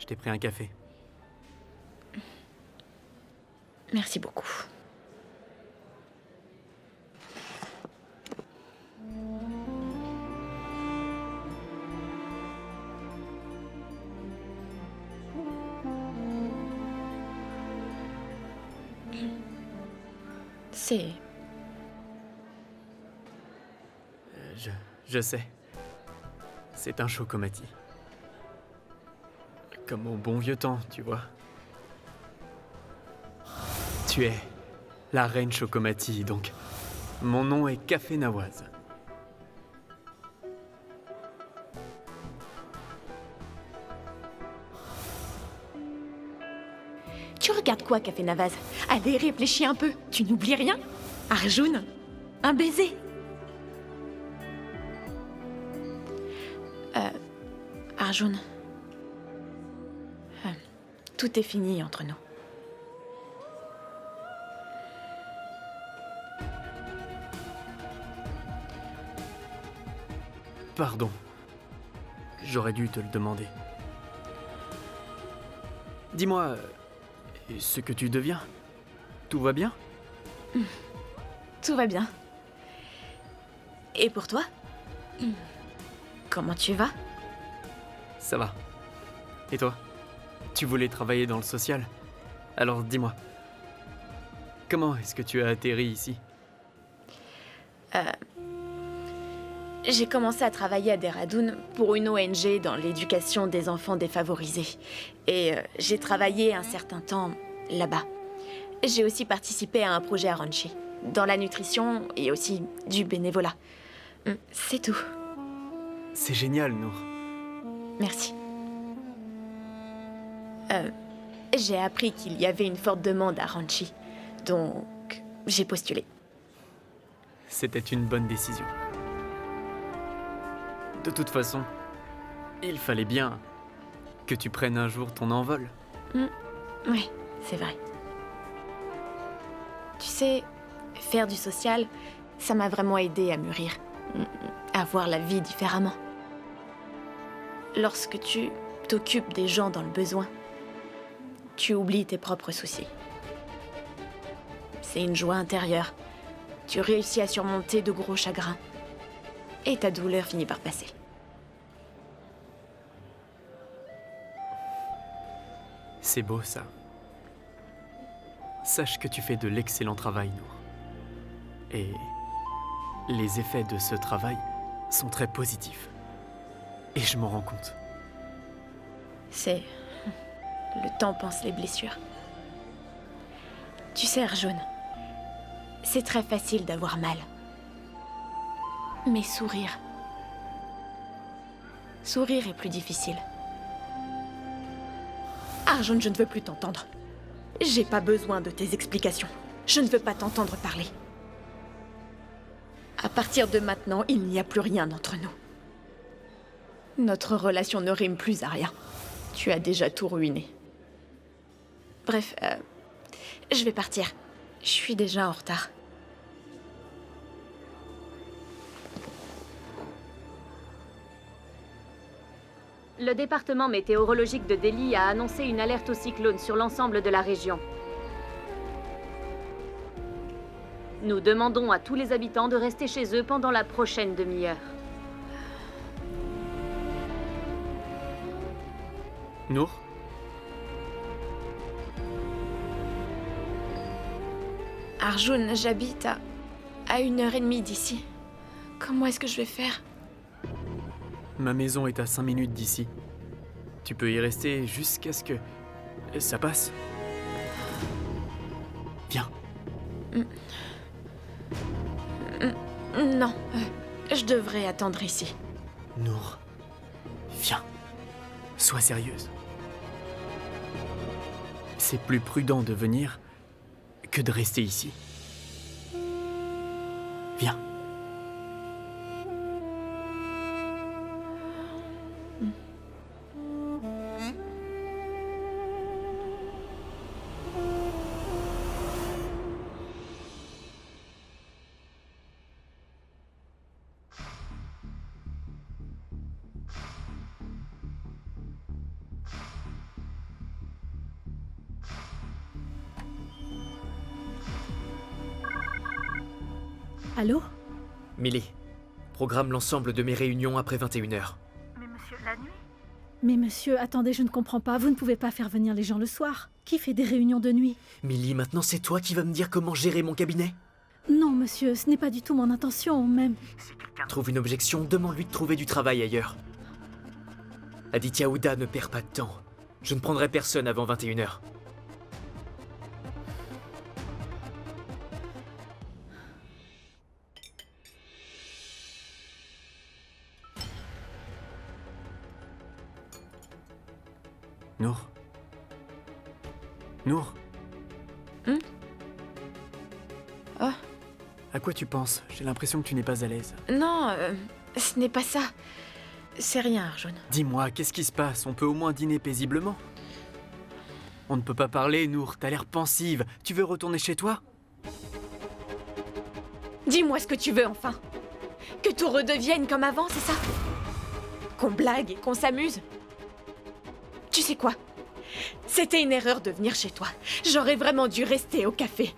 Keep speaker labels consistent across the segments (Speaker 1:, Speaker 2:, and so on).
Speaker 1: t'ai pris un café.
Speaker 2: Merci beaucoup. C'est...
Speaker 1: Je sais. C'est un chocomati. Comme au bon vieux temps, tu vois. Tu es la reine Chocomati, donc mon nom est Café Nawaz.
Speaker 2: Tu regardes quoi, Café Nawaz? Allez, réfléchis un peu. Tu n'oublies rien? Arjun? Un baiser? Arjun. Tout est fini entre nous.
Speaker 1: Pardon. J'aurais dû te le demander. Dis-moi, ce que tu deviens, tout va bien?
Speaker 2: Tout va bien. Et pour toi? Comment tu vas?
Speaker 1: Ça va. Et toi? Tu voulais travailler dans le social? Alors dis-moi, comment est-ce que tu as atterri ici?
Speaker 2: J'ai commencé à travailler à Dehradun pour une ONG dans l'éducation des enfants défavorisés. Et j'ai travaillé un certain temps là-bas. J'ai aussi participé à un projet à Ranchi, dans la nutrition et aussi du bénévolat. C'est tout.
Speaker 1: C'est génial, Nour.
Speaker 2: Merci. J'ai appris qu'il y avait une forte demande à Ranchi, donc j'ai postulé.
Speaker 1: C'était une bonne décision. De toute façon, il fallait bien que tu prennes un jour ton envol.
Speaker 2: Oui, c'est vrai. Tu sais, faire du social, ça m'a vraiment aidé à mûrir, à voir la vie différemment. Lorsque tu t'occupes des gens dans le besoin, tu oublies tes propres soucis. C'est une joie intérieure. Tu réussis à surmonter de gros chagrins. Et ta douleur finit par passer.
Speaker 1: C'est beau, ça. Sache que tu fais de l'excellent travail, Nour. Et les effets de ce travail sont très positifs. Et je m'en rends compte.
Speaker 2: C'est... Le temps pense les blessures. Tu sais, Arjun, c'est très facile d'avoir mal. Mais sourire... Sourire est plus difficile. Arjun, je ne veux plus t'entendre. J'ai pas besoin de tes explications. Je ne veux pas t'entendre parler. À partir de maintenant, il n'y a plus rien entre nous. Notre relation ne rime plus à rien. Tu as déjà tout ruiné. Bref, je vais partir. Je suis déjà en retard.
Speaker 3: Le département météorologique de Delhi a annoncé une alerte au cyclone sur l'ensemble de la région. Nous demandons à tous les habitants de rester chez eux pendant la prochaine demi-heure.
Speaker 1: Nour?
Speaker 2: Arjun, j'habite à 1h30 d'ici. Comment est-ce que je vais faire?
Speaker 1: Ma maison est à 5 minutes d'ici. Tu peux y rester jusqu'à ce que ça passe. Viens.
Speaker 2: Non, je devrais attendre ici.
Speaker 1: Nour, viens. Sois sérieuse. C'est plus prudent de venir que de rester ici. Viens.
Speaker 4: Allô?
Speaker 5: Millie, programme l'ensemble de mes réunions après 21h.
Speaker 6: Mais monsieur, la nuit?
Speaker 4: Mais monsieur, attendez, je ne comprends pas. Vous ne pouvez pas faire venir les gens le soir. Qui fait des réunions de nuit?
Speaker 5: Millie, maintenant c'est toi qui vas me dire comment gérer mon cabinet?
Speaker 4: Non, monsieur, ce n'est pas du tout mon intention, même.
Speaker 5: Trouve une objection, demande-lui de trouver du travail ailleurs. Aditya Hooda ne perd pas de temps. Je ne prendrai personne avant 21h.
Speaker 1: Nour. Nour.
Speaker 2: Oh.
Speaker 1: À quoi tu penses? J'ai l'impression que tu n'es pas à l'aise.
Speaker 2: Non, ce n'est pas ça. C'est rien, Arjun.
Speaker 1: Dis-moi, qu'est-ce qui se passe? On peut au moins dîner paisiblement. On ne peut pas parler, Nour. T'as l'air pensive. Tu veux retourner chez toi?
Speaker 2: Dis-moi ce que tu veux, enfin. Que tout redevienne comme avant, c'est ça? Qu'on blague et qu'on s'amuse? Tu sais quoi? C'était une erreur de venir chez toi. J'aurais vraiment dû rester au café.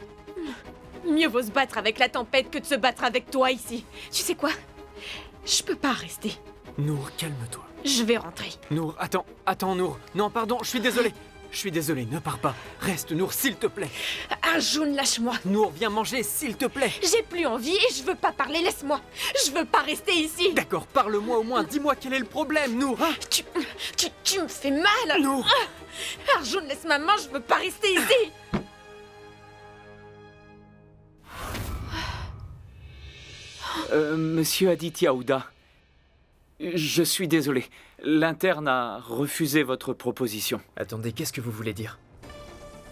Speaker 2: Mieux vaut se battre avec la tempête que de se battre avec toi ici. Tu sais quoi? Je peux pas rester.
Speaker 1: Nour, calme-toi.
Speaker 2: Je vais rentrer.
Speaker 1: Nour, attends, Nour. Non, pardon, je suis désolé. Je suis désolé, ne pars pas. Reste, Nour, s'il te plaît.
Speaker 2: Arjun, lâche-moi.
Speaker 1: Nour, viens manger, s'il te plaît.
Speaker 2: J'ai plus envie et je veux pas parler, laisse-moi. Je veux pas rester ici.
Speaker 1: D'accord, parle-moi au moins. Dis-moi quel est le problème, Nour, hein?
Speaker 2: Tu me fais mal.
Speaker 1: Nour.
Speaker 2: Arjun, laisse ma main, je veux pas rester ici.
Speaker 7: Monsieur Aditya Hooda, je suis désolé. L'interne a refusé votre proposition.
Speaker 5: Attendez, qu'est-ce que vous voulez dire?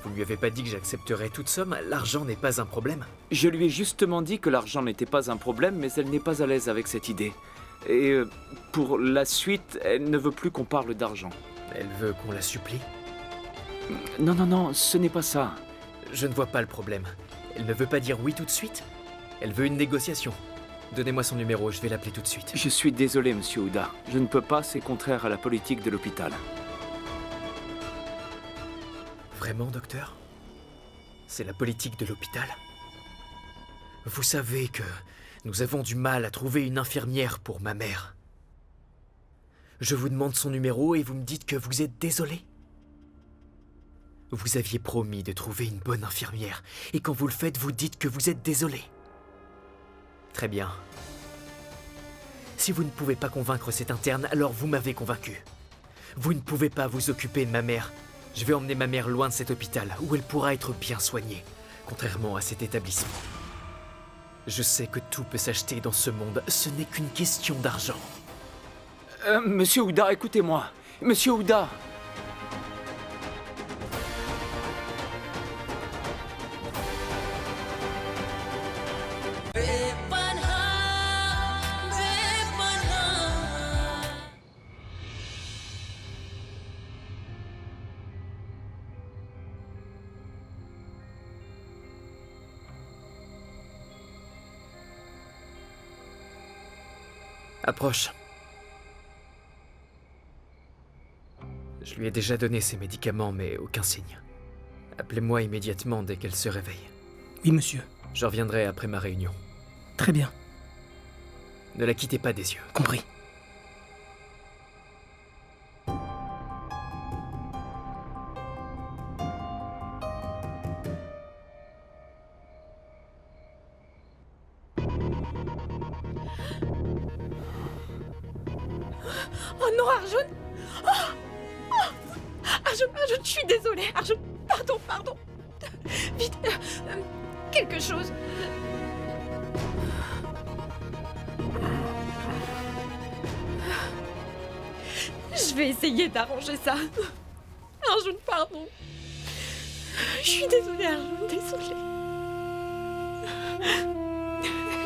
Speaker 5: Vous lui avez pas dit que j'accepterais toute somme? L'argent n'est pas un problème.
Speaker 7: Je lui ai justement dit que l'argent n'était pas un problème, mais elle n'est pas à l'aise avec cette idée. Et pour la suite, elle ne veut plus qu'on parle d'argent.
Speaker 5: Elle veut qu'on la supplie?
Speaker 7: Non, ce n'est pas ça.
Speaker 5: Je ne vois pas le problème. Elle ne veut pas dire oui tout de suite? Elle veut une négociation. Donnez-moi son numéro, je vais l'appeler tout de suite.
Speaker 7: Je suis désolé, monsieur Hooda. Je ne peux pas, c'est contraire à la politique de l'hôpital.
Speaker 5: Vraiment, docteur? C'est la politique de l'hôpital? Vous savez que nous avons du mal à trouver une infirmière pour ma mère. Je vous demande son numéro et vous me dites que vous êtes désolé? Vous aviez promis de trouver une bonne infirmière, et quand vous le faites, vous dites que vous êtes désolé. Très bien. Si vous ne pouvez pas convaincre cet interne, alors vous m'avez convaincu. Vous ne pouvez pas vous occuper de ma mère. Je vais emmener ma mère loin de cet hôpital, où elle pourra être bien soignée, contrairement à cet établissement. Je sais que tout peut s'acheter dans ce monde, ce n'est qu'une question d'argent.
Speaker 7: Monsieur Hooda, écoutez-moi. Monsieur Hooda.
Speaker 5: Approche. Je lui ai déjà donné ses médicaments, mais aucun signe. Appelez-moi immédiatement dès qu'elle se réveille.
Speaker 8: Oui, monsieur.
Speaker 5: Je reviendrai après ma réunion.
Speaker 8: Très bien.
Speaker 5: Ne la quittez pas des yeux.
Speaker 8: Compris.
Speaker 2: Oh non, Arjun! Arjun, je suis désolée. Arjun, pardon. Vite, quelque chose. Je vais essayer d'arranger ça. Arjun, pardon. Je suis désolée, Arjun, désolée.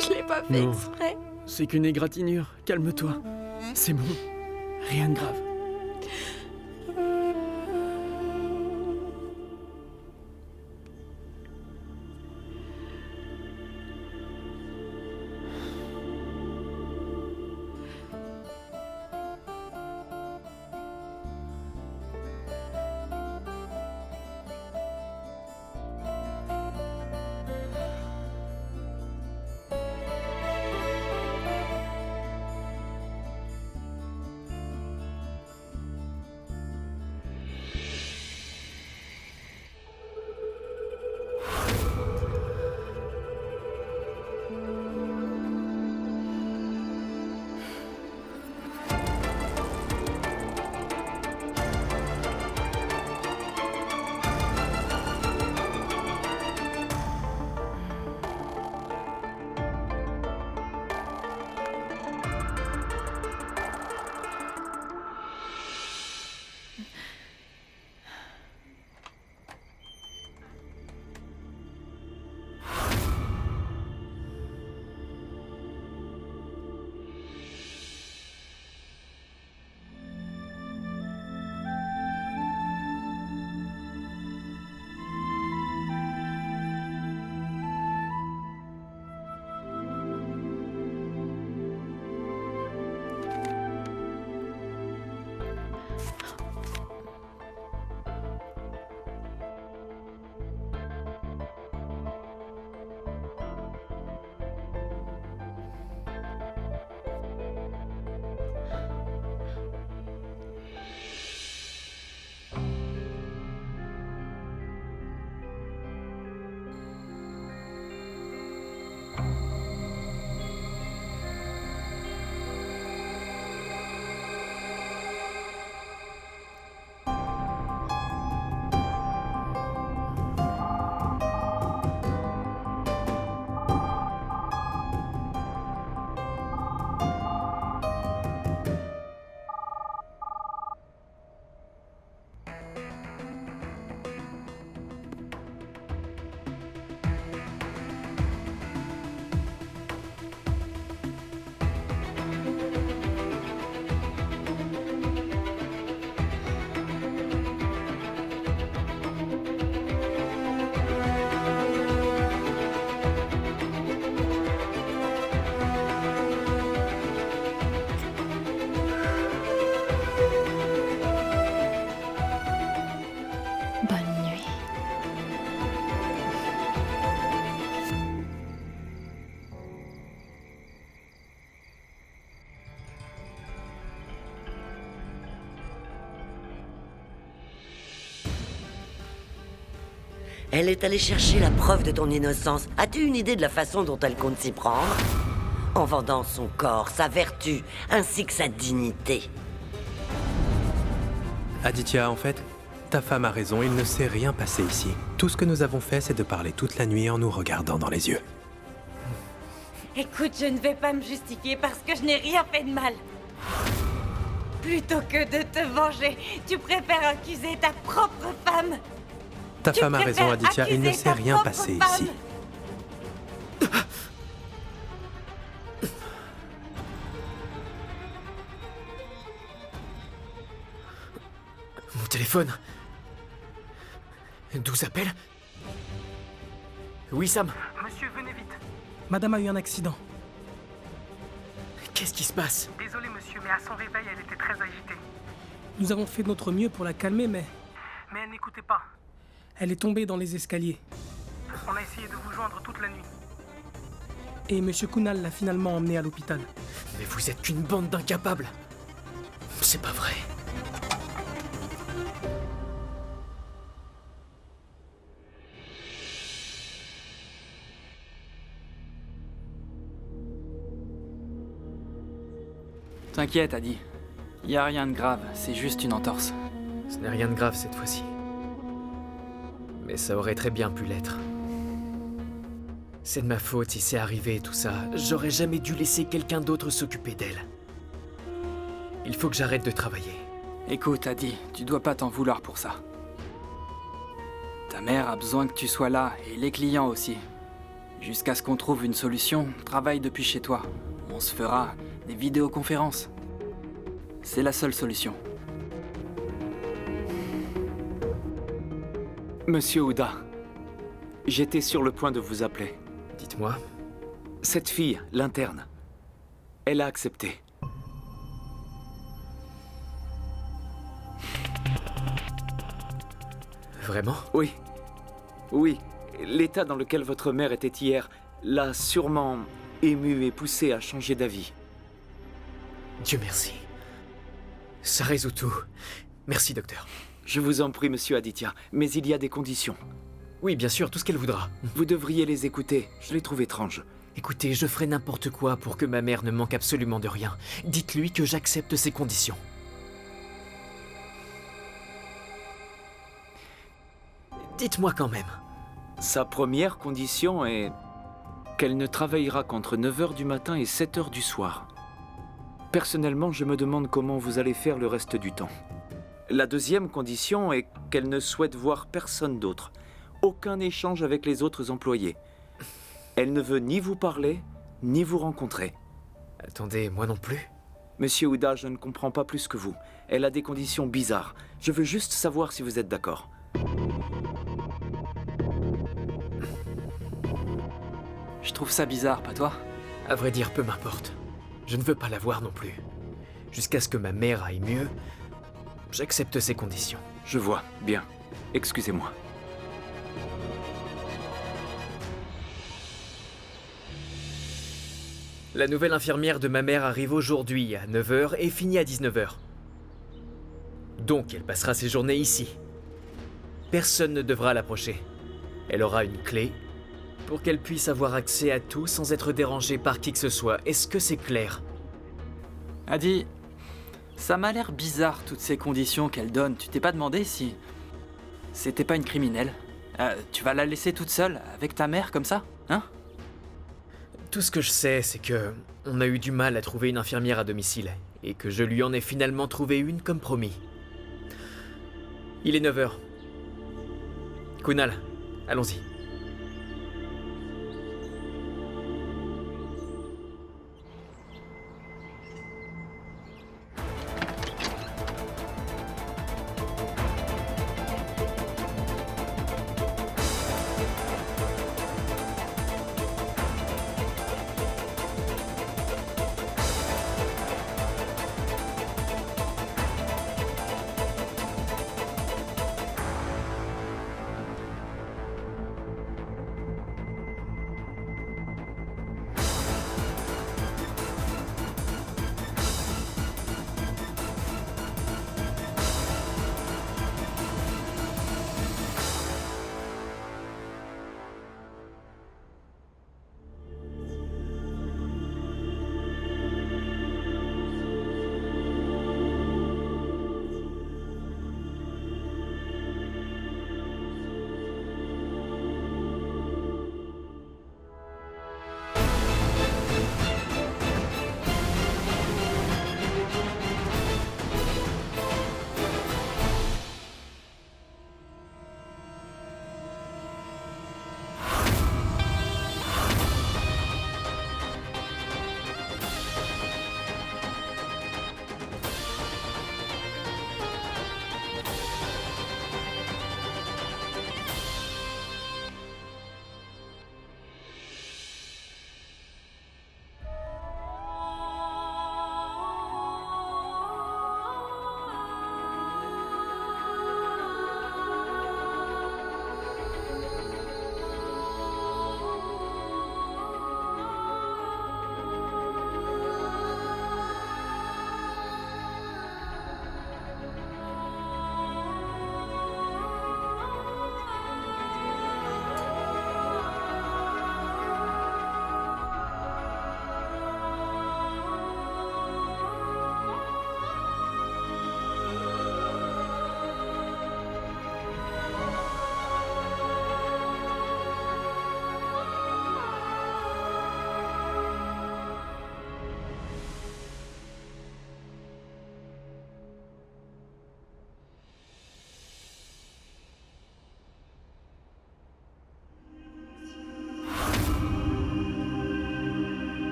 Speaker 2: Je l'ai pas fait
Speaker 1: Non.
Speaker 2: exprès.
Speaker 1: C'est qu'une égratignure. Calme-toi. C'est bon. Rien de grave.
Speaker 6: Elle est allée chercher la preuve de ton innocence. As-tu une idée de la façon dont elle compte s'y prendre? En vendant son corps, sa vertu, ainsi que sa dignité.
Speaker 9: Aditya, en fait, ta femme a raison, il ne s'est rien passé ici. Tout ce que nous avons fait, c'est de parler toute la nuit en nous regardant dans les yeux.
Speaker 10: Écoute, je ne vais pas me justifier parce que je n'ai rien fait de mal. Plutôt que de te venger, tu préfères accuser ta propre femme.
Speaker 9: Ta femme a raison, Aditya, il ne s'est rien passé ici.
Speaker 5: Mon téléphone. 12 appels. Oui, Sam.
Speaker 8: Monsieur, venez vite. Madame a eu un accident.
Speaker 5: Qu'est-ce qui se passe?
Speaker 11: Désolé, monsieur, mais à son réveil, elle était très agitée.
Speaker 8: Nous avons fait notre mieux pour la calmer, mais
Speaker 11: Mais elle n'écoutait pas.
Speaker 8: elle est tombée dans les escaliers.
Speaker 11: On a essayé de vous joindre toute la nuit.
Speaker 8: Et Monsieur Kunal l'a finalement emmenée à l'hôpital.
Speaker 5: Mais vous êtes qu'une bande d'incapables. C'est pas vrai.
Speaker 1: T'inquiète, Adi. Y a rien de grave, c'est juste une entorse.
Speaker 5: Ce n'est rien de grave cette fois-ci. Mais ça aurait très bien pu l'être. C'est de ma faute si c'est arrivé tout ça. J'aurais jamais dû laisser quelqu'un d'autre s'occuper d'elle. Il faut que j'arrête de travailler.
Speaker 1: Écoute, Adi, tu dois pas t'en vouloir pour ça. Ta mère a besoin que tu sois là, et les clients aussi. Jusqu'à ce qu'on trouve une solution, travaille depuis chez toi. On se fera des vidéoconférences. C'est la seule solution.
Speaker 7: Monsieur Ouda, j'étais sur le point de vous appeler.
Speaker 5: Dites-moi.
Speaker 7: Cette fille, l'interne, elle a accepté.
Speaker 5: Vraiment?
Speaker 7: Oui. Oui. L'état dans lequel votre mère était hier l'a sûrement ému et poussé à changer d'avis.
Speaker 5: Dieu merci. Ça résout tout. Merci, docteur.
Speaker 7: Je vous en prie, monsieur Aditya, mais il y a des conditions.
Speaker 5: Oui, bien sûr, tout ce qu'elle voudra.
Speaker 7: Vous devriez les écouter. Je les trouve étranges.
Speaker 5: Écoutez, je ferai n'importe quoi pour que ma mère ne manque absolument de rien. Dites-lui que j'accepte ses conditions. Dites-moi quand même.
Speaker 7: Sa première condition est qu'elle ne travaillera qu'entre 9h du matin et 7h du soir. Personnellement, je me demande comment vous allez faire le reste du temps. La deuxième condition est qu'elle ne souhaite voir personne d'autre. Aucun échange avec les autres employés. Elle ne veut ni vous parler, ni vous rencontrer.
Speaker 5: Attendez, moi non plus.
Speaker 7: Monsieur Ouda, je ne comprends pas plus que vous. Elle a des conditions bizarres. Je veux juste savoir si vous êtes d'accord.
Speaker 1: Je trouve ça bizarre, pas toi?
Speaker 5: À vrai dire, peu m'importe. Je ne veux pas la voir non plus. Jusqu'à ce que ma mère aille mieux, j'accepte ses conditions.
Speaker 7: Je vois, bien. Excusez-moi.
Speaker 5: La nouvelle infirmière de ma mère arrive aujourd'hui à 9h et finit à 19h. Donc elle passera ses journées ici. Personne ne devra l'approcher. Elle aura une clé pour qu'elle puisse avoir accès à tout sans être dérangée par qui que ce soit. Est-ce que c'est clair?
Speaker 1: Adi, ça m'a l'air bizarre toutes ces conditions qu'elle donne. Tu t'es pas demandé si c'était pas une criminelle? Tu vas la laisser toute seule avec ta mère comme ça, hein?
Speaker 5: Tout ce que je sais, c'est que on a eu du mal à trouver une infirmière à domicile et que je lui en ai finalement trouvé une comme promis. Il est 9h. Kunal, allons-y.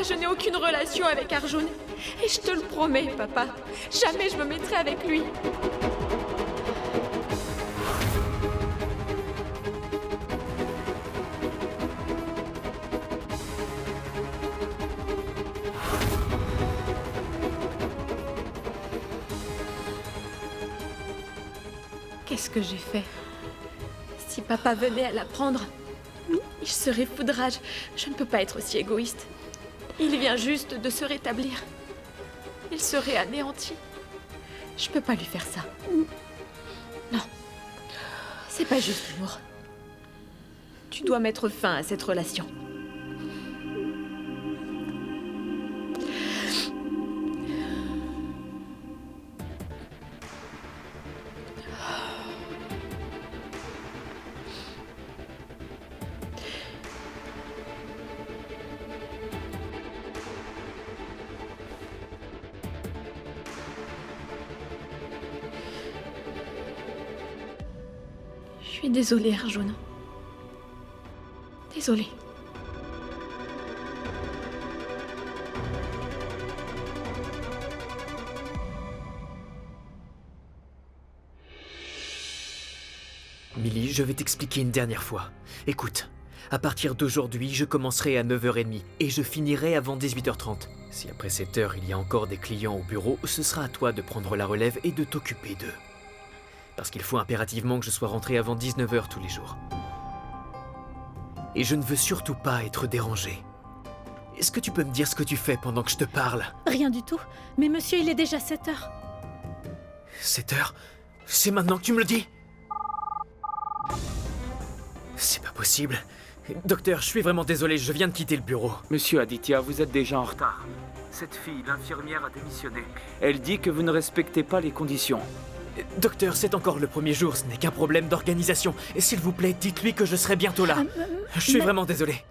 Speaker 2: je n'ai aucune relation avec Arjun. Et je te le promets, papa. Jamais je me mettrai avec lui. Qu'est-ce que j'ai fait? Si papa venait à l'apprendre, il serait fou de rage. Je ne peux pas être aussi égoïste. Il vient juste de se rétablir. Il serait anéanti. Je peux pas lui faire ça. Non. C'est pas juste, Nour. Tu dois mettre fin à cette relation. Je suis désolée, Arjun. Désolée.
Speaker 5: Millie, je vais t'expliquer une dernière fois. Écoute, à partir d'aujourd'hui, je commencerai à 9h30 et je finirai avant 18h30. Si après cette heure, il y a encore des clients au bureau, ce sera à toi de prendre la relève et de t'occuper d'eux. Parce qu'il faut impérativement que je sois rentré avant 19h tous les jours. Et je ne veux surtout pas être dérangé. Est-ce que tu peux me dire ce que tu fais pendant que je te parle?
Speaker 4: Rien du tout. Mais monsieur, il est déjà 7 heures.
Speaker 5: 7h? C'est maintenant que tu me le dis? C'est pas possible. Docteur, je suis vraiment désolé, je viens de quitter le bureau.
Speaker 7: Monsieur Aditya, vous êtes déjà en retard. Cette fille, l'infirmière, a démissionné. Elle dit que vous ne respectez pas les conditions.
Speaker 5: Docteur, c'est encore le premier jour, ce n'est qu'un problème d'organisation. Et s'il vous plaît, dites-lui que je serai bientôt là. Je suis vraiment désolé.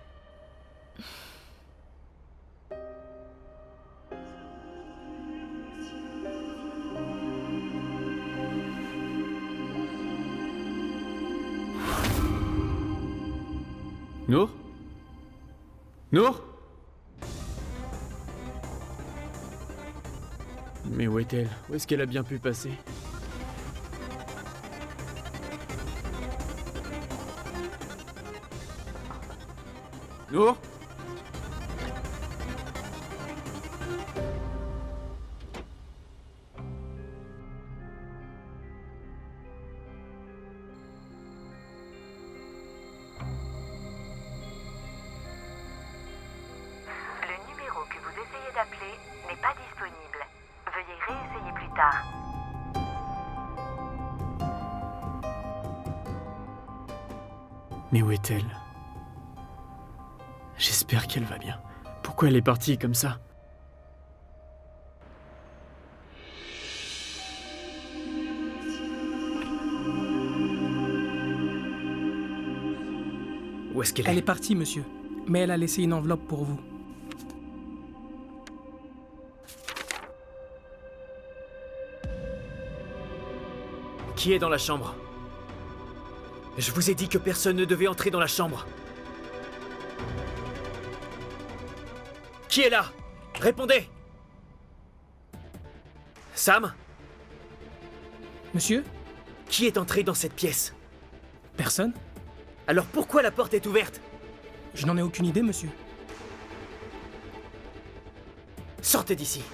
Speaker 12: Nour? Nour? Mais où est-elle? Où est-ce qu'elle a bien pu passer? Nour?
Speaker 13: Le numéro que vous essayez d'appeler n'est pas disponible. Veuillez réessayer plus tard.
Speaker 12: Mais où est-elle? J'espère qu'elle va bien. Pourquoi elle est partie comme ça?
Speaker 5: Où est-ce qu'elle est?
Speaker 8: Elle est partie, monsieur. Mais elle a laissé une enveloppe pour vous.
Speaker 5: Qui est dans la chambre? Je vous ai dit que personne ne devait entrer dans la chambre. Qui est là? Répondez! Sam?
Speaker 8: Monsieur?
Speaker 5: Qui est entré dans cette pièce?
Speaker 8: Personne?
Speaker 5: Alors pourquoi la porte est ouverte?
Speaker 8: Je n'en ai aucune idée, monsieur.
Speaker 5: Sortez d'ici!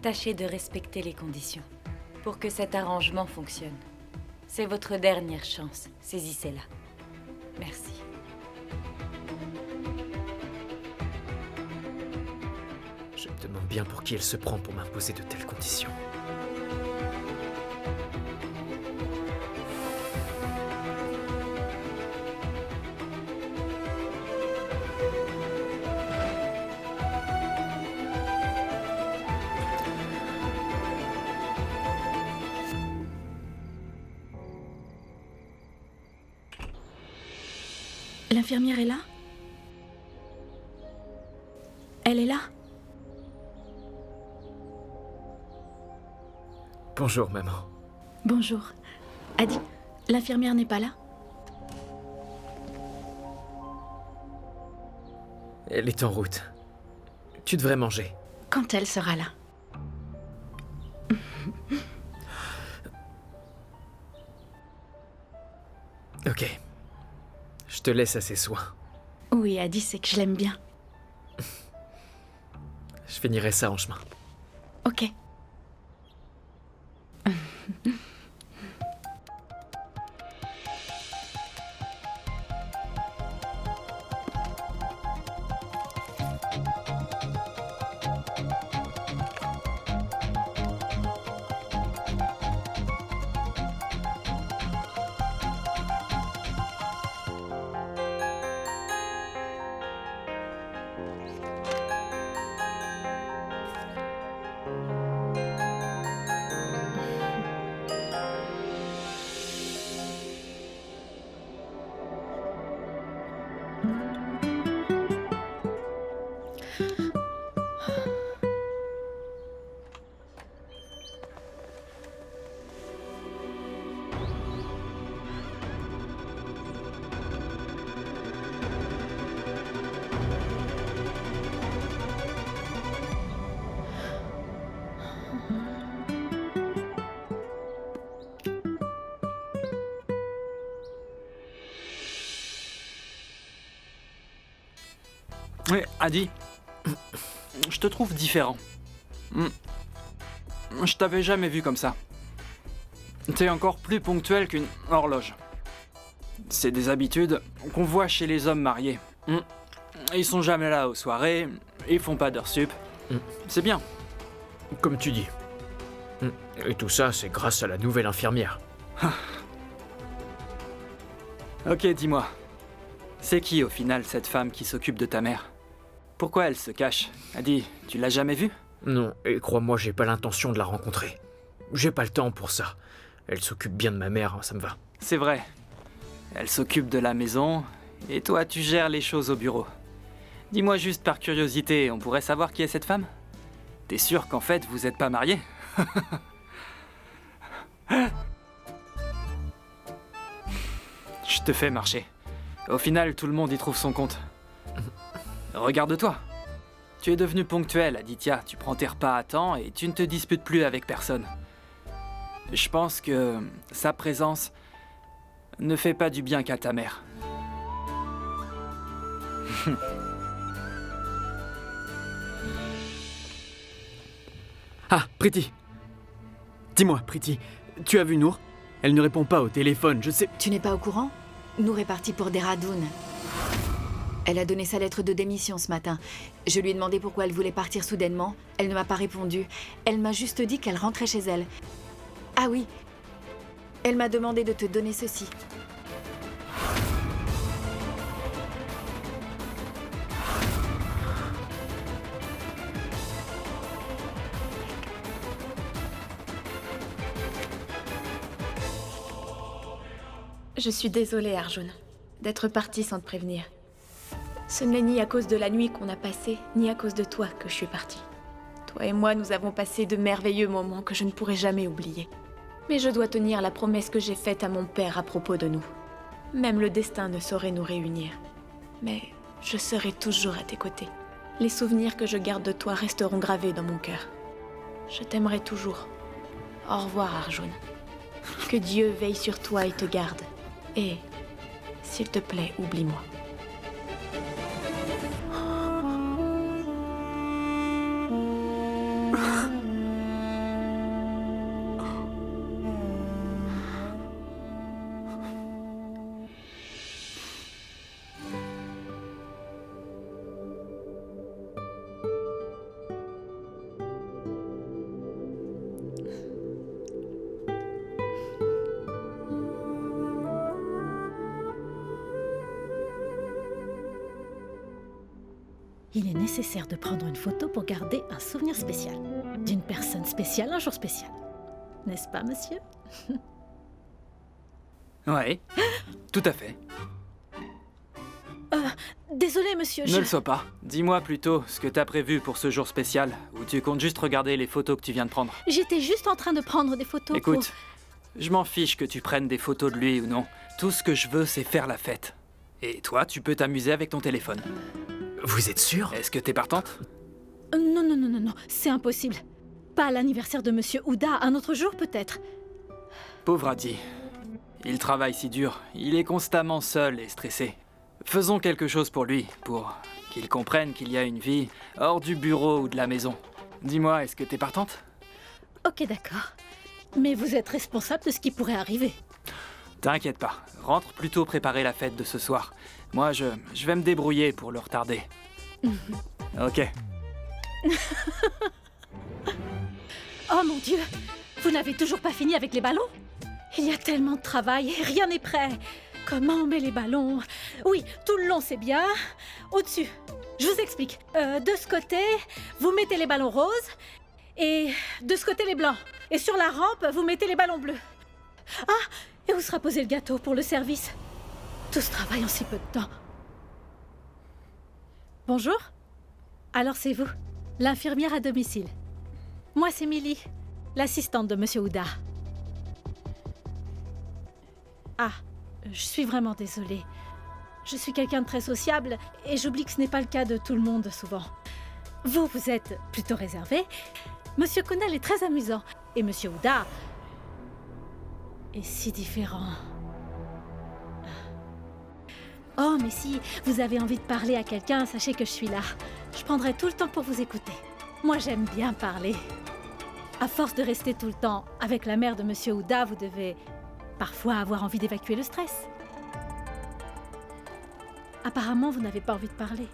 Speaker 10: Tâchez de respecter les conditions pour que cet arrangement fonctionne. C'est votre dernière chance. Saisissez-la. Merci.
Speaker 5: Je me demande bien pour qui elle se prend pour m'imposer de telles conditions.
Speaker 2: L'infirmière est là? Elle est là?
Speaker 5: Bonjour, maman.
Speaker 2: Bonjour. Adi, l'infirmière n'est pas là?
Speaker 5: Elle est en route. Tu devrais manger.
Speaker 2: Quand elle sera là?
Speaker 5: Ok. Je te laisse à ses soins.
Speaker 2: Oui, Adi, c'est que je l'aime bien.
Speaker 5: Je finirai ça en chemin.
Speaker 2: Ok.
Speaker 1: Oui, Adi, je te trouve différent. Je t'avais jamais vu comme ça. T'es encore plus ponctuel qu'une horloge. C'est des habitudes qu'on voit chez les hommes mariés. Ils sont jamais là aux soirées, ils font pas d'heures sup. C'est bien.
Speaker 5: Comme tu dis. Et tout ça, c'est grâce à la nouvelle infirmière.
Speaker 1: Ok, dis-moi. C'est qui au final cette femme qui s'occupe de ta mère? Pourquoi elle se cache? Adi, tu l'as jamais vue?
Speaker 5: Non, et crois-moi, j'ai pas l'intention de la rencontrer. J'ai pas le temps pour ça. Elle s'occupe bien de ma mère, ça me va.
Speaker 1: C'est vrai. Elle s'occupe de la maison, et toi tu gères les choses au bureau. Dis-moi juste par curiosité, on pourrait savoir qui est cette femme? T'es sûr qu'en fait vous êtes pas mariés? Je te fais marcher. Au final, tout le monde y trouve son compte. Regarde-toi. Tu es devenu ponctuel, Aditya. Tu prends tes repas à temps et tu ne te disputes plus avec personne. Je pense que sa présence ne fait pas du bien qu'à ta mère.
Speaker 12: Ah, Priti. Dis-moi, Priti, tu as vu Nour? Elle ne répond pas au téléphone, je sais...
Speaker 14: Tu n'es pas au courant? Nour est partie pour Dehradun. Elle a donné sa lettre de démission ce matin. Je lui ai demandé pourquoi elle voulait partir soudainement. Elle ne m'a pas répondu. Elle m'a juste dit qu'elle rentrait chez elle. Ah oui. Elle m'a demandé de te donner ceci.
Speaker 2: Je suis désolée, Arjun, d'être partie sans te prévenir. Ce n'est ni à cause de la nuit qu'on a passée, ni à cause de toi que je suis partie. Toi et moi, nous avons passé de merveilleux moments que je ne pourrai jamais oublier. Mais je dois tenir la promesse que j'ai faite à mon père à propos de nous. Même le destin ne saurait nous réunir. Mais je serai toujours à tes côtés. Les souvenirs que je garde de toi resteront gravés dans mon cœur. Je t'aimerai toujours. Au revoir, Arjun. Que Dieu veille sur toi et te garde. Et, s'il te plaît, oublie-moi.
Speaker 4: Il est nécessaire de prendre une photo pour garder un souvenir spécial. D'une personne spéciale, un jour spécial. N'est-ce pas, monsieur?
Speaker 1: Ouais, tout à fait.
Speaker 4: Désolé, monsieur,
Speaker 1: Ne le sois pas. Dis-moi plutôt ce que t'as prévu pour ce jour spécial, ou tu comptes juste regarder les photos que tu viens de prendre.
Speaker 4: J'étais juste en train de prendre des photos.
Speaker 1: Écoute, Je m'en fiche que tu prennes des photos de lui ou non. Tout ce que je veux, c'est faire la fête. Et toi, tu peux t'amuser avec ton téléphone.
Speaker 5: Vous êtes sûr?
Speaker 1: Est-ce que t'es partante?
Speaker 4: Non, c'est impossible. Pas à l'anniversaire de Monsieur Ouda, un autre jour peut-être.
Speaker 1: Pauvre Adi. Il travaille si dur, il est constamment seul et stressé. Faisons quelque chose pour lui, pour qu'il comprenne qu'il y a une vie hors du bureau ou de la maison. Dis-moi, est-ce que t'es partante?
Speaker 4: Ok, d'accord. Mais vous êtes responsable de ce qui pourrait arriver.
Speaker 1: T'inquiète pas, rentre plutôt préparer la fête de ce soir. Moi, je vais me débrouiller pour le retarder. Ok.
Speaker 4: Oh mon Dieu! Vous n'avez toujours pas fini avec les ballons? Il y a tellement de travail et rien n'est prêt. Comment on met les ballons? Oui, tout le long c'est bien. Au-dessus, je vous explique. De ce côté, vous mettez les ballons roses et de ce côté les blancs. Et sur la rampe, vous mettez les ballons bleus. Ah, et où sera posé le gâteau pour le service? Tout ce travail en si peu de temps. Bonjour. Alors c'est vous, l'infirmière à domicile. Moi c'est Millie, l'assistante de Monsieur Ouda. Ah, je suis vraiment désolée. Je suis quelqu'un de très sociable et j'oublie que ce n'est pas le cas de tout le monde souvent. Vous êtes plutôt réservé. Monsieur Kunal est très amusant et Monsieur Ouda est si différent. Oh, mais si vous avez envie de parler à quelqu'un, sachez que je suis là. Je prendrai tout le temps pour vous écouter. Moi, j'aime bien parler. À force de rester tout le temps avec la mère de Monsieur Ouda, vous devez parfois avoir envie d'évacuer le stress. Apparemment, vous n'avez pas envie de parler.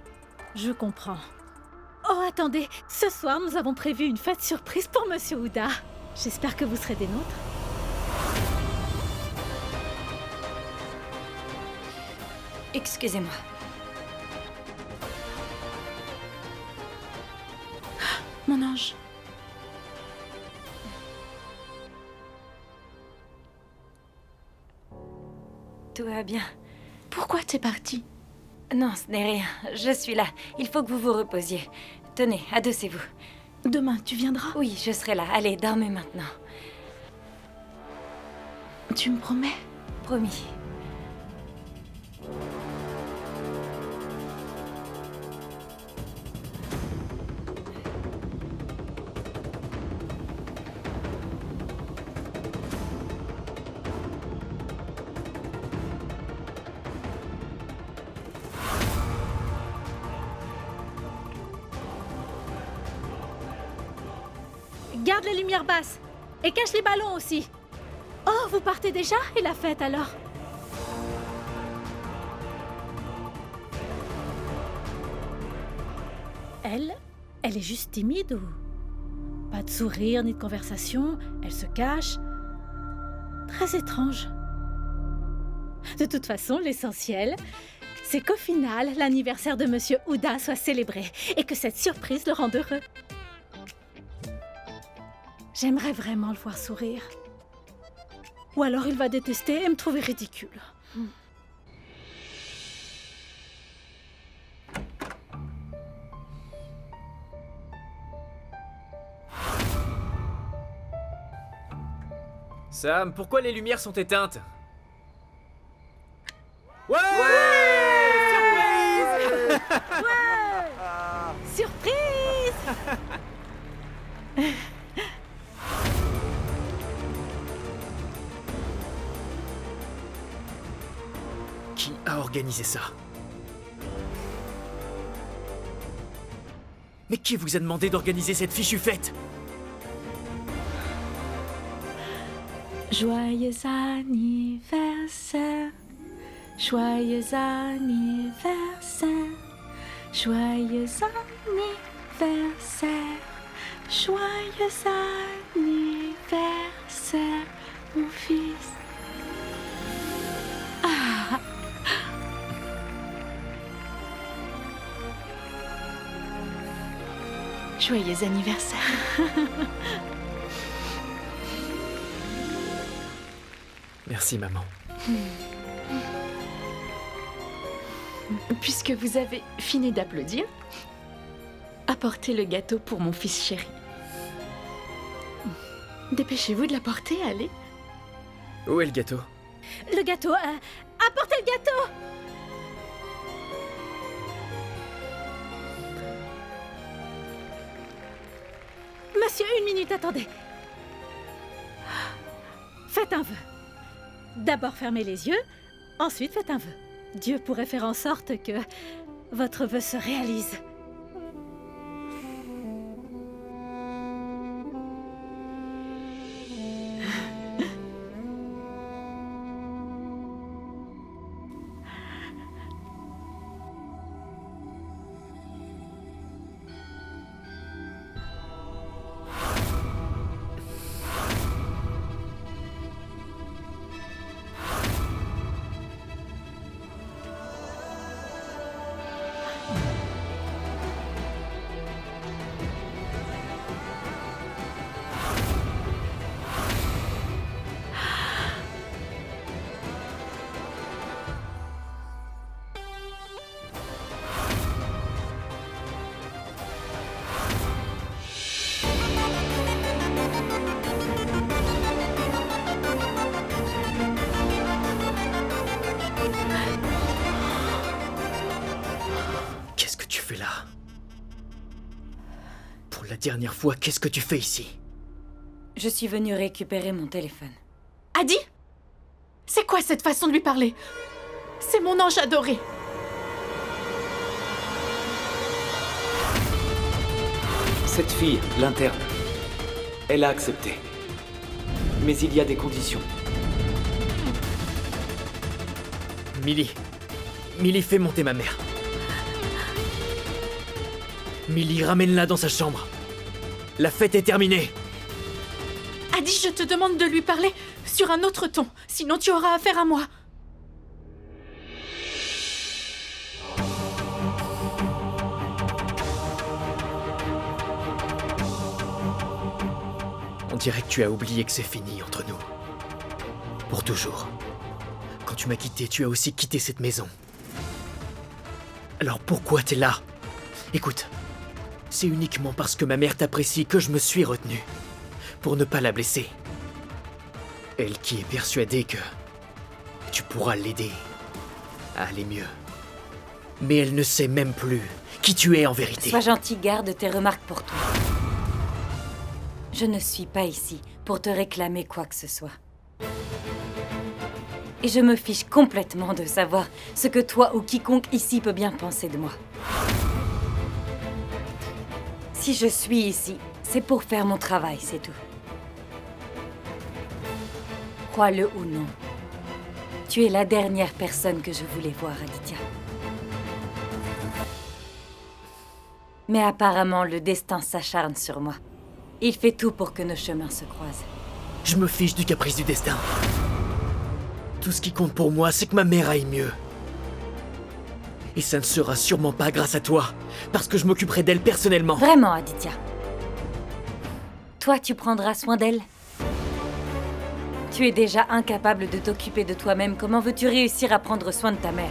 Speaker 4: Je comprends. Oh, attendez, ce soir, nous avons prévu une fête surprise pour Monsieur Ouda. J'espère que vous serez des nôtres.
Speaker 10: Excusez-moi.
Speaker 2: Mon ange.
Speaker 10: Tout va bien.
Speaker 2: Pourquoi t'es partie?
Speaker 10: Non, ce n'est rien. Je suis là. Il faut que vous vous reposiez. Tenez, adossez-vous.
Speaker 2: Demain, tu viendras?
Speaker 10: Oui, je serai là. Allez, dormez maintenant.
Speaker 2: Tu me promets?
Speaker 10: Promis.
Speaker 4: Garde les lumières basses et cache les ballons aussi. Oh, vous partez déjà? Et la fête alors? Elle est juste timide ou... Pas de sourire ni de conversation, elle se cache. Très étrange. De toute façon, l'essentiel, c'est qu'au final, l'anniversaire de Monsieur Ouda soit célébré et que cette surprise le rende heureux. J'aimerais vraiment le voir sourire. Ou alors il va détester et me trouver ridicule.
Speaker 5: Sam, pourquoi les lumières sont éteintes? Ouais,
Speaker 4: Surprise! Ouais! Surprise!
Speaker 5: Qui a organisé ça? Mais qui vous a demandé d'organiser cette fichue fête?
Speaker 2: Joyeux anniversaire, joyeux anniversaire, joyeux anniversaire, joyeux anniversaire, mon fils. Ah. Joyeux anniversaire.
Speaker 5: Merci, maman.
Speaker 2: Puisque vous avez fini d'applaudir, apportez le gâteau pour mon fils chéri. Dépêchez-vous de l'apporter, allez.
Speaker 5: Où est le gâteau?
Speaker 4: Le gâteau, apportez le gâteau! Monsieur, 1 minute, attendez. Faites un vœu. D'abord fermez les yeux, ensuite faites un vœu. Dieu pourrait faire en sorte que votre vœu se réalise.
Speaker 5: La dernière fois, qu'est-ce que tu fais ici?
Speaker 10: Je suis venue récupérer mon téléphone.
Speaker 2: Adi? C'est quoi cette façon de lui parler? C'est mon ange adoré.
Speaker 7: Cette fille, l'interne, elle a accepté. Mais il y a des conditions.
Speaker 5: Millie, fais monter ma mère. Millie, ramène-la dans sa chambre. La fête est terminée.
Speaker 2: Adi, je te demande de lui parler sur un autre ton, sinon tu auras affaire à moi.
Speaker 5: On dirait que tu as oublié que c'est fini entre nous. Pour toujours. Quand tu m'as quitté, tu as aussi quitté cette maison. Alors pourquoi t'es là? Écoute, c'est uniquement parce que ma mère t'apprécie que je me suis retenu. Pour ne pas la blesser. Elle qui est persuadée que tu pourras l'aider à aller mieux. Mais elle ne sait même plus qui tu es en vérité.
Speaker 10: Sois gentil, garde tes remarques pour toi. Je ne suis pas ici pour te réclamer quoi que ce soit. Et je me fiche complètement de savoir ce que toi ou quiconque ici peut bien penser de moi. Si je suis ici, c'est pour faire mon travail, c'est tout. Crois-le ou non, tu es la dernière personne que je voulais voir, Aditya. Mais apparemment, le destin s'acharne sur moi. Il fait tout pour que nos chemins se croisent.
Speaker 5: Je me fiche du caprice du destin. Tout ce qui compte pour moi, c'est que ma mère aille mieux. Et ça ne sera sûrement pas grâce à toi, parce que je m'occuperai d'elle personnellement.
Speaker 10: Vraiment, Aditya. Toi, tu prendras soin d'elle? Tu es déjà incapable de t'occuper de toi-même. Comment veux-tu réussir à prendre soin de ta mère?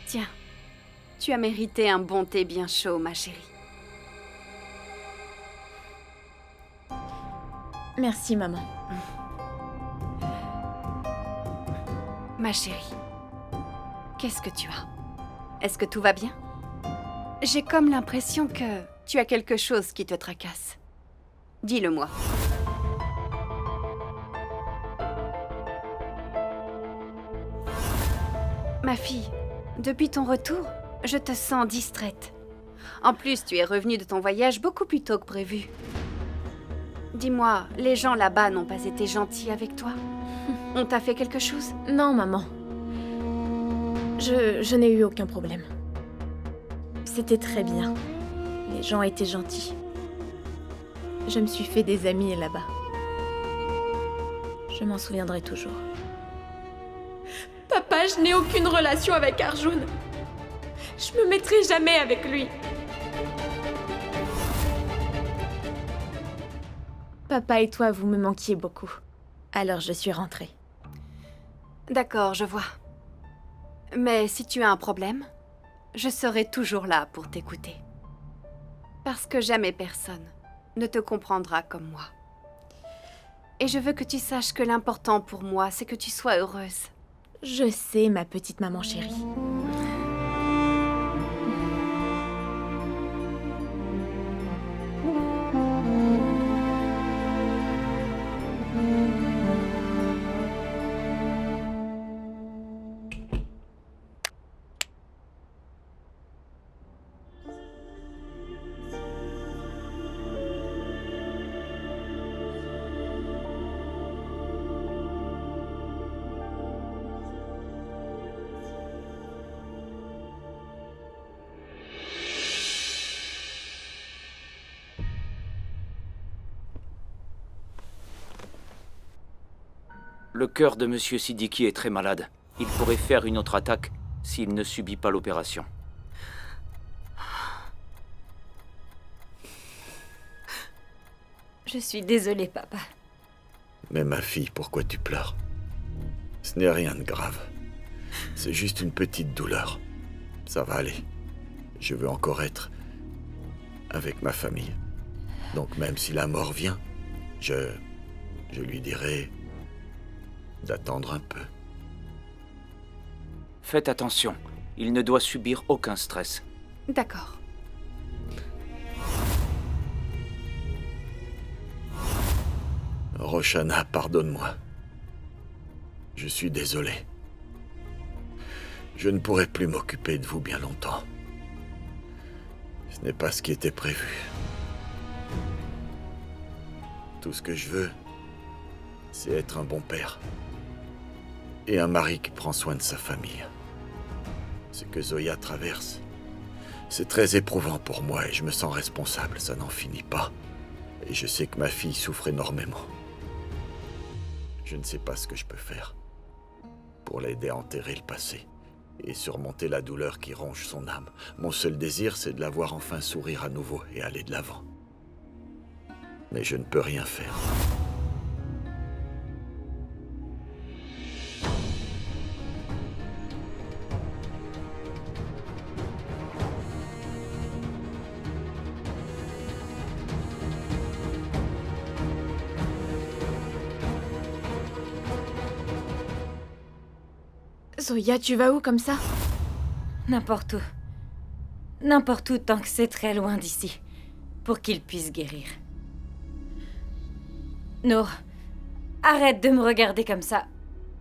Speaker 15: Tiens, tu as mérité un bon thé bien chaud, ma chérie.
Speaker 2: Merci, maman.
Speaker 15: Ma chérie, qu'est-ce que tu as? Est-ce que tout va bien? J'ai comme l'impression que tu as quelque chose qui te tracasse. Dis-le-moi. Ma fille, depuis ton retour, je te sens distraite. En plus, tu es revenue de ton voyage beaucoup plus tôt que prévu. Dis-moi, les gens là-bas n'ont pas été gentils avec toi? On t'a fait quelque chose?
Speaker 2: Non, maman. Je n'ai eu aucun problème. C'était très bien. Les gens étaient gentils. Je me suis fait des amis là-bas. Je m'en souviendrai toujours. Papa, je n'ai aucune relation avec Arjun. Je me mettrai jamais avec lui. Papa et toi, vous me manquiez beaucoup. Alors je suis rentrée.
Speaker 15: D'accord, je vois. Mais si tu as un problème, je serai toujours là pour t'écouter. Parce que jamais personne ne te comprendra comme moi. Et je veux que tu saches que l'important pour moi, c'est que tu sois heureuse.
Speaker 2: Je sais, ma petite maman chérie.
Speaker 7: Le cœur de Monsieur Siddiqui est très malade. Il pourrait faire une autre attaque s'il ne subit pas l'opération.
Speaker 10: Je suis désolée, papa.
Speaker 16: Mais ma fille, pourquoi tu pleures? Ce n'est rien de grave. C'est juste une petite douleur. Ça va aller. Je veux encore être avec ma famille. Donc même si la mort vient, je lui dirai d'attendre un peu.
Speaker 7: Faites attention. Il ne doit subir aucun stress.
Speaker 15: D'accord.
Speaker 16: Roshana, pardonne-moi. Je suis désolé. Je ne pourrai plus m'occuper de vous bien longtemps. Ce n'est pas ce qui était prévu. Tout ce que je veux, c'est être un bon père. Et un mari qui prend soin de sa famille. Ce que Zoya traverse, c'est très éprouvant pour moi et je me sens responsable, ça n'en finit pas. Et je sais que ma fille souffre énormément. Je ne sais pas ce que je peux faire pour l'aider à enterrer le passé et surmonter la douleur qui ronge son âme. Mon seul désir, c'est de la voir enfin sourire à nouveau et aller de l'avant. Mais je ne peux rien faire.
Speaker 2: Zoya, tu vas où comme ça?
Speaker 10: N'importe où. N'importe où tant que c'est très loin d'ici. Pour qu'il puisse guérir. Nour, arrête de me regarder comme ça.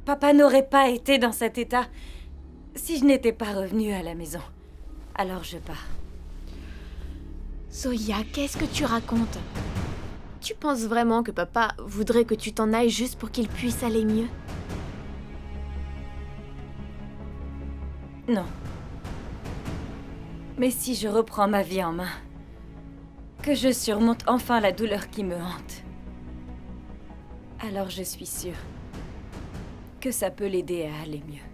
Speaker 10: Papa n'aurait pas été dans cet état si je n'étais pas revenue à la maison. Alors je pars.
Speaker 2: Zoya, qu'est-ce que tu racontes? Tu penses vraiment que papa voudrait que tu t'en ailles juste pour qu'il puisse aller mieux?
Speaker 10: Non. Mais si je reprends ma vie en main, que je surmonte enfin la douleur qui me hante, alors je suis sûre que ça peut l'aider à aller mieux.